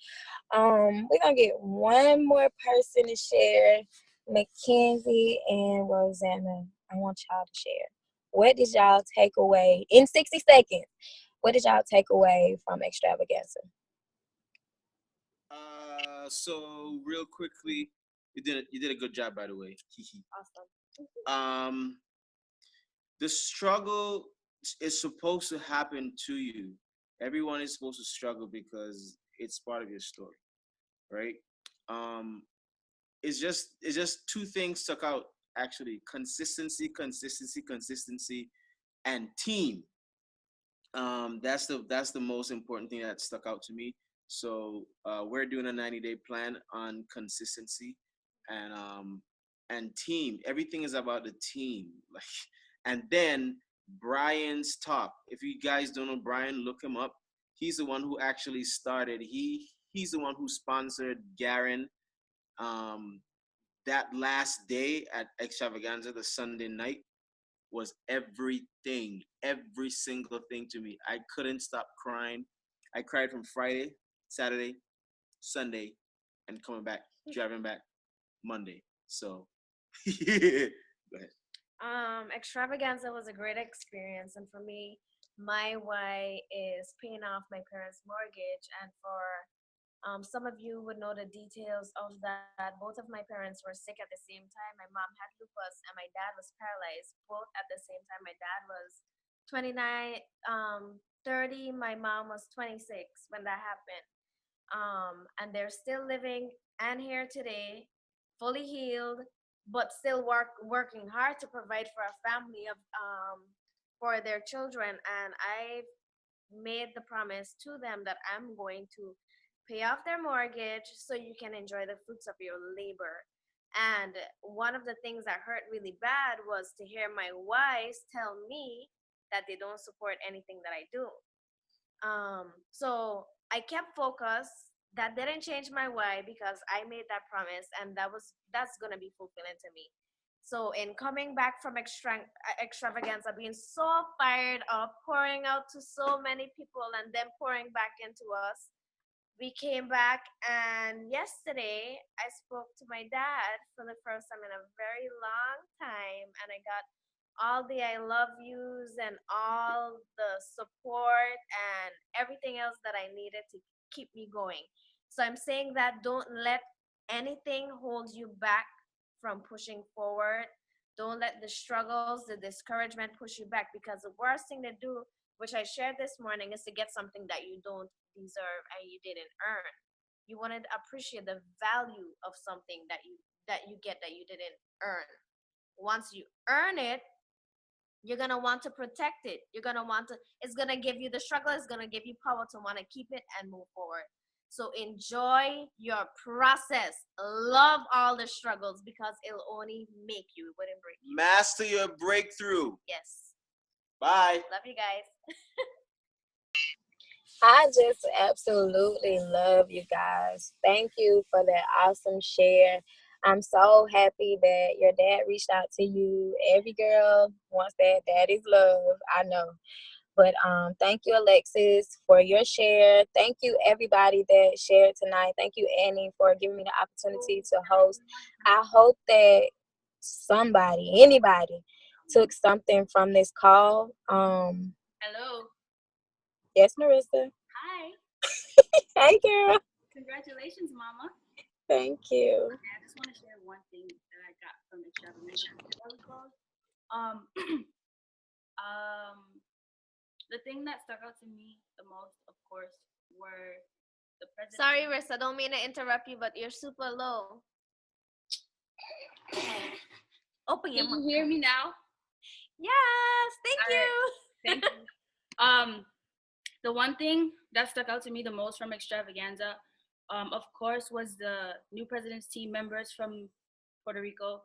We're gonna get one more person to share. Mackenzie and Rosanna. I want y'all to share. What did y'all take away in 60 seconds? What did y'all take away from extravaganza? So real quickly, you did a good job, by the way. Awesome. The struggle is supposed to happen to you. Everyone is supposed to struggle because it's part of your story, right? Um, it's just 2 things stuck out actually: consistency, and team. That's the most important thing that stuck out to me. So we're doing a 90-day plan on consistency and team. Everything is about the team. Like, and then Brian's talk. If you guys don't know Brian, look him up. He's the one who actually started. He's the one who sponsored Garen um, that last day at Extravaganza, the Sunday night. was everything, every single thing to me. I couldn't stop crying. I cried from Friday, Saturday, Sunday, and coming back, driving back Monday. So, go ahead. Extravaganza was a great experience, and for me, my why is paying off my parents' mortgage. And for some of you would know the details of that. Both of my parents were sick at the same time. My mom had lupus, and my dad was paralyzed. Both at the same time. My dad was 29, 30. My mom was 26 when that happened. And they're still living and here today, fully healed, but still working hard to provide for a family of for their children. And I made the promise to them that I'm going to pay off their mortgage so you can enjoy the fruits of your labor. And one of the things that hurt really bad was to hear my wives tell me that they don't support anything that I do. So I kept focused. That didn't change my why because I made that promise, and that's gonna be fulfilling to me. So in coming back from extravaganza, being so fired up, pouring out to so many people, and then pouring back into us, we came back, and yesterday I spoke to my dad for the first time in a very long time, and I got all the I love yous and all the support and everything else that I needed to keep me going. So I'm saying that don't let anything hold you back from pushing forward. Don't let the struggles, the discouragement push you back, because the worst thing to do, which I shared this morning, is to get something that you don't deserve and you didn't earn. You want to appreciate the value of something that you get that you didn't earn. Once you earn it, you're gonna want to protect it. You're gonna want to. It's gonna give you the struggle. It's gonna give you power to want to keep it and move forward. So enjoy your process. Love all the struggles because it'll only make you. It wouldn't break you. Master your breakthrough. Yes. Bye. Love you guys. I just absolutely love you guys. Thank you for that awesome share. I'm so happy that your dad reached out to you. Every girl wants that daddy's love. I know. But thank you, Alexis, for your share. Thank you, everybody that shared tonight. Thank you, Annie, for giving me the opportunity to host. I hope that somebody, anybody, took something from this call. Hello. Yes, Marissa. Hi. Hey, girl. Congratulations, Mama. Thank you. Okay, I just want to share one thing that I got from extravaganza. Um, the thing that stuck out to me the most, of course, were the president. Sorry, Riss, I don't mean to interrupt you, but you're super low. Open your mouth. Can you hear me now? Yes, thank you. Thank you. The one thing that stuck out to me the most from extravaganza, of course, was the new president's team members from Puerto Rico,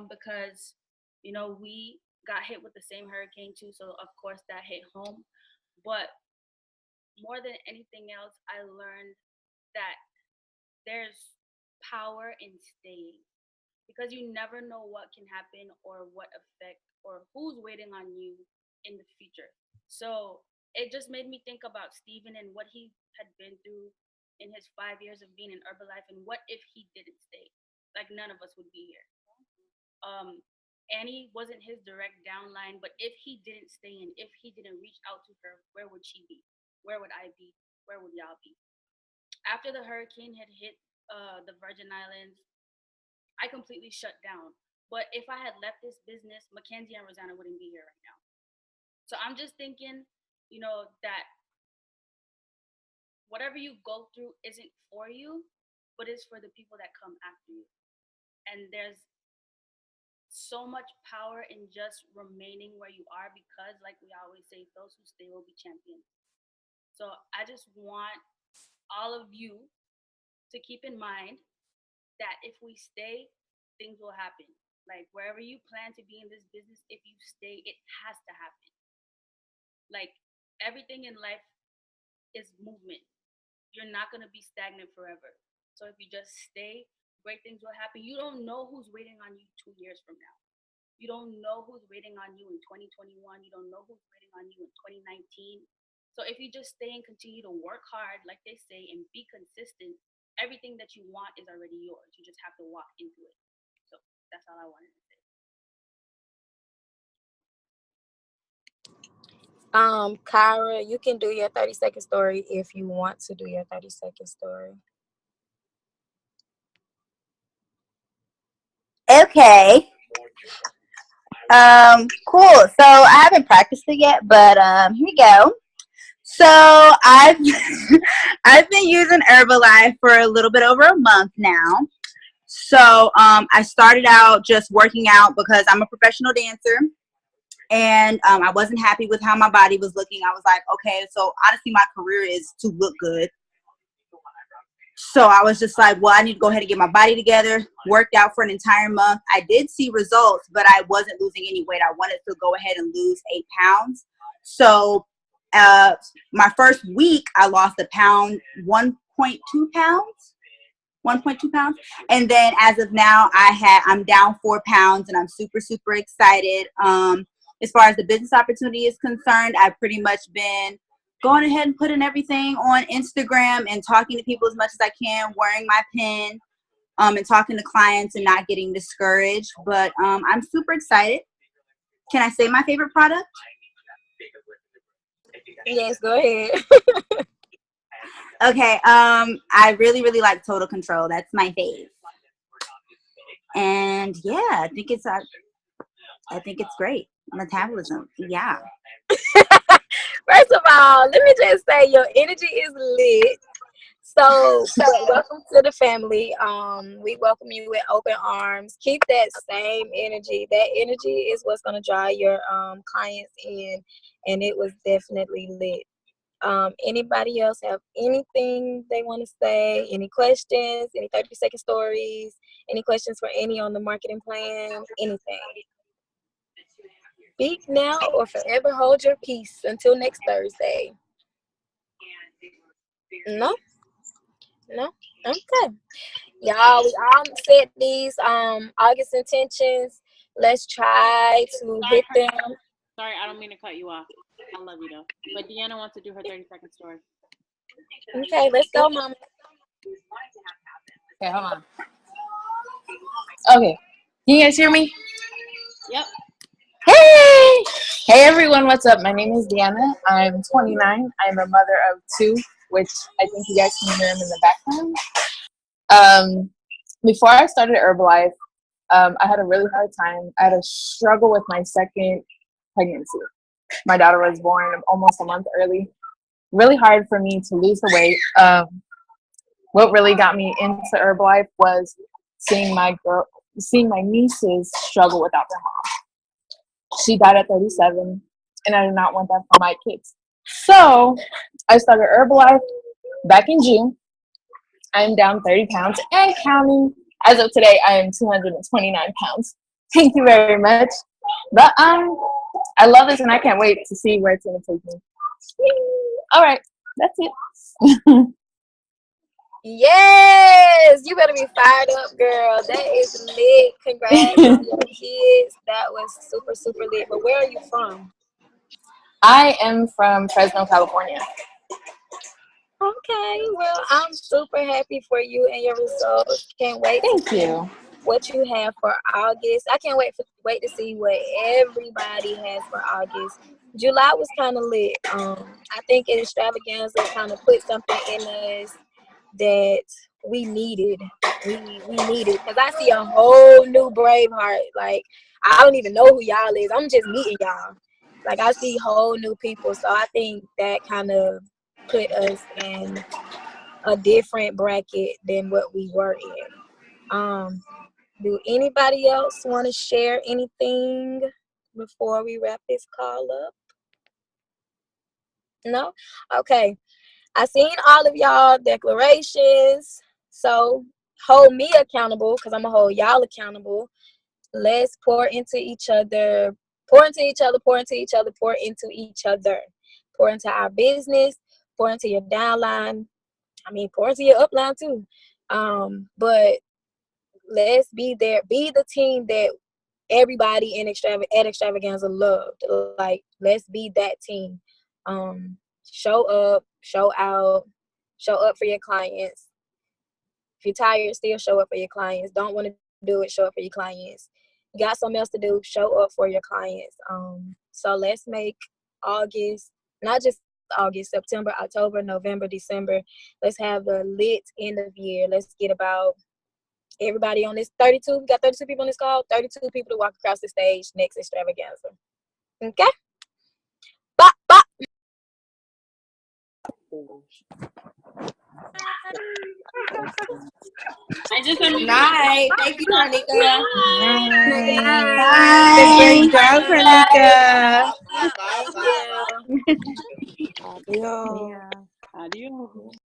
because we got hit with the same hurricane too, so of course that hit home. But more than anything else, I learned that there's power in staying, because you never know what can happen or what effect or who's waiting on you in the future. So it just made me think about Steven and what he had been through in his 5 years of being in Herbalife, and what if he didn't stay? Like, none of us would be here. Annie wasn't his direct downline, but if he didn't stay and if he didn't reach out to her, where would she be? Where would I be? Where would y'all be? After the hurricane had hit the Virgin Islands, I completely shut down. But if I had left this business, Mackenzie and Rosanna wouldn't be here right now. So I'm just thinking, that whatever you go through isn't for you, but it's for the people that come after you. And there's so much power in just remaining where you are, because, like we always say, those who stay will be champions. So I just want all of you to keep in mind that if we stay, things will happen. Like, wherever you plan to be in this business, if you stay, it has to happen. Like, everything in life is movement. You're not going to be stagnant forever. So if you just stay, great things will happen. You don't know who's waiting on you 2 years from now. You don't know who's waiting on you in 2021. You don't know who's waiting on you in 2019. So if you just stay and continue to work hard, like they say, and be consistent, everything that you want is already yours. You just have to walk into it. So that's all I wanted to say. Kyra, you can do your 30-second story if you want to do your 30-second story. Okay. Cool. So I haven't practiced it yet, but here we go. So I've I've been using Herbalife for a little bit over a month now. So I started out just working out because I'm a professional dancer, and I wasn't happy with how my body was looking. I was like, okay, so honestly, my career is to look good. So I was just like, well, I need to go ahead and get my body together. Worked out for an entire month. I did see results, but I wasn't losing any weight. I wanted to go ahead and lose 8 pounds. So my first week, I lost a pound, 1.2 pounds. 1.2 pounds. And then as of now, I'm down 4 pounds, and I'm super, super excited. As far as the business opportunity is concerned, I've pretty much been going ahead and putting everything on Instagram and talking to people as much as I can, wearing my pin, and talking to clients and not getting discouraged. But I'm super excited. Can I say my favorite product? Yes, go ahead. Okay. I really, really like Total Control. That's my fave. And yeah, I think it's great. Metabolism. Yeah. First of all, let me just say your energy is lit. So welcome to the family. We welcome you with open arms. Keep that same energy. That energy is what's gonna draw your clients in, and it was definitely lit. Anybody else have anything they want to say? Any questions? Any 30-second stories? Any questions for Annie on the marketing plan? Anything? Speak now or forever hold your peace until next Thursday. No? No? Okay. Y'all, we all set these August intentions. Let's try to hit them. Sorry, I don't mean to cut you off. I love you though. But Deanna wants to do her 30-second story. Okay, let's go, Mama. Okay, hold on. Okay. Can you guys hear me? Yep. Hey! Hey everyone, what's up? My name is Deanna. I'm 29. I'm a mother of 2, which I think you guys can hear them in the background. Before I started Herbalife, I had a really hard time. I had a struggle with my second pregnancy. My daughter was born almost a month early. Really hard for me to lose the weight. What really got me into Herbalife was seeing my nieces struggle without their mom. She died at 37, and I did not want that for my kids. So I started Herbalife back in June. I'm down 30 pounds and counting. As of today, I am 229 pounds. Thank you very much. But I love this, and I can't wait to see where it's going to take me. All right, that's it. Yes, you better be fired up, girl. That is lit. Congrats on your kids. That was super, super lit. But where are you from? I am from Fresno, California. Okay, well, I'm super happy for you and your results. Can't wait Thank you. What you have for August. I can't wait to see what everybody has for August. July was kind of lit. I think Extravaganza kind of put something in us that we needed. We needed, because I see a whole new Braveheart. Like, I don't even know who y'all is. I'm just meeting y'all. Like, I see whole new people. So I think that kind of put us in a different bracket than what we were in. Do anybody else want to share anything before we wrap this call up? No? Okay. I seen all of y'all declarations. So hold me accountable, because I'm going to hold y'all accountable. Let's pour into each other. Pour into each other, pour into each other, pour into each other. Pour into our business, pour into your downline. I mean, pour into your upline too. But let's be there. Be the team that everybody in at Extravaganza loved. Like, let's be that team. Show up, show out, show up for your clients. If you're tired, still show up for your clients. Don't want to do it, show up for your clients. You got something else to do, show up for your clients. So let's make August, not just August, September, October, November, December. Let's have the lit end of year. Let's get about everybody on this 32. We got 32 people on this call. 32 people to walk across the stage next Extravaganza. Okay? Bop, bop. I just Good night. Thank you, Karnika. Great job, Karnika. Thank you. Adios.